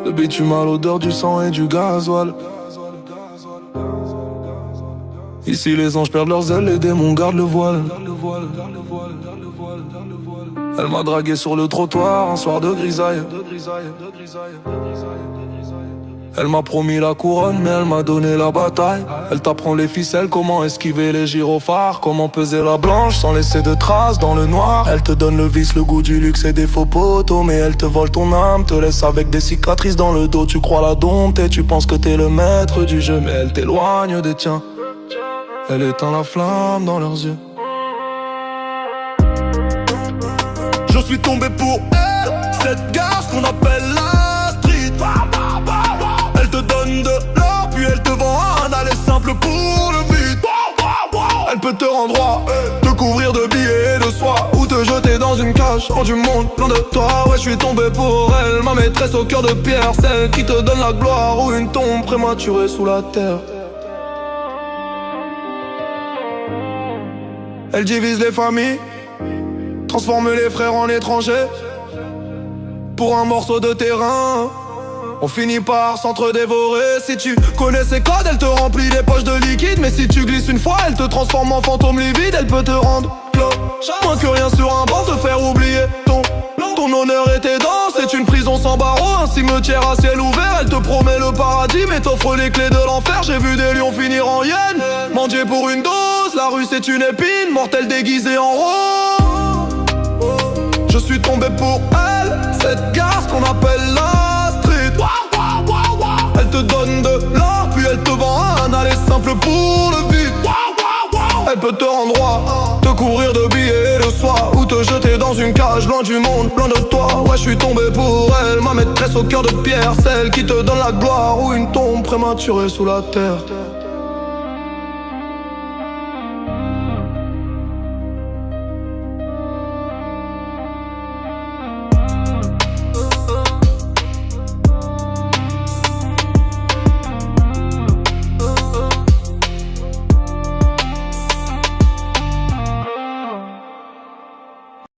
Le bitume à l'odeur du sang et du gasoil. Ici les anges perdent leurs ailes, les démons gardent le voile. Elle m'a dragué sur le trottoir un soir de grisaille. Elle m'a promis la couronne mais elle m'a donné la bataille. Elle t'apprend les ficelles, comment esquiver les gyrophares, comment peser la blanche sans laisser de traces dans le noir. Elle te donne le vice, le goût du luxe et des faux poteaux, mais elle te vole ton âme, te laisse avec des cicatrices dans le dos. Tu crois la dompter, tu penses que t'es le maître du jeu, mais elle t'éloigne des tiens. Elle éteint la flamme dans leurs yeux. Je suis tombé pour elle, cette garce qu'on appelle la street. Elle te donne de l'or, puis elle te vend un aller simple pour le vide. Elle peut te rendre roi, te couvrir de billets et de soie, ou te jeter dans une cage hors du monde, loin de toi. Ouais, je suis tombé pour elle, ma maîtresse au cœur de pierre, celle qui te donne la gloire ou une tombe prématurée sous la terre. Elle divise les familles, transforme les frères en étrangers. Pour un morceau de terrain, on finit par s'entre-dévorer. Si tu connais ses codes, elle te remplit les poches de liquide. Mais si tu glisses une fois, elle te transforme en fantôme livide. Elle peut te rendre clos, moins que rien sur un banc, te faire oublier ton honneur et tes dents. C'est une prison sans barreaux, un cimetière à ciel ouvert. Elle te promet le paradis mais t'offre les clés de l'enfer. J'ai vu des lions finir en hyène, mendier pour une dose. La rue c'est une épine, mortelle déguisée en rose. Je suis tombé pour elle, cette garce qu'on appelle la street. Elle te donne de l'or, puis elle te vend un aller simple pour le vide. Elle peut te rendre roi, te couvrir de billets et de soie, ou te jeter dans une cage loin du monde, loin de toi. Ouais, je suis tombé pour elle, ma maîtresse au cœur de pierre, celle qui te donne la gloire ou une tombe prématurée sous la terre.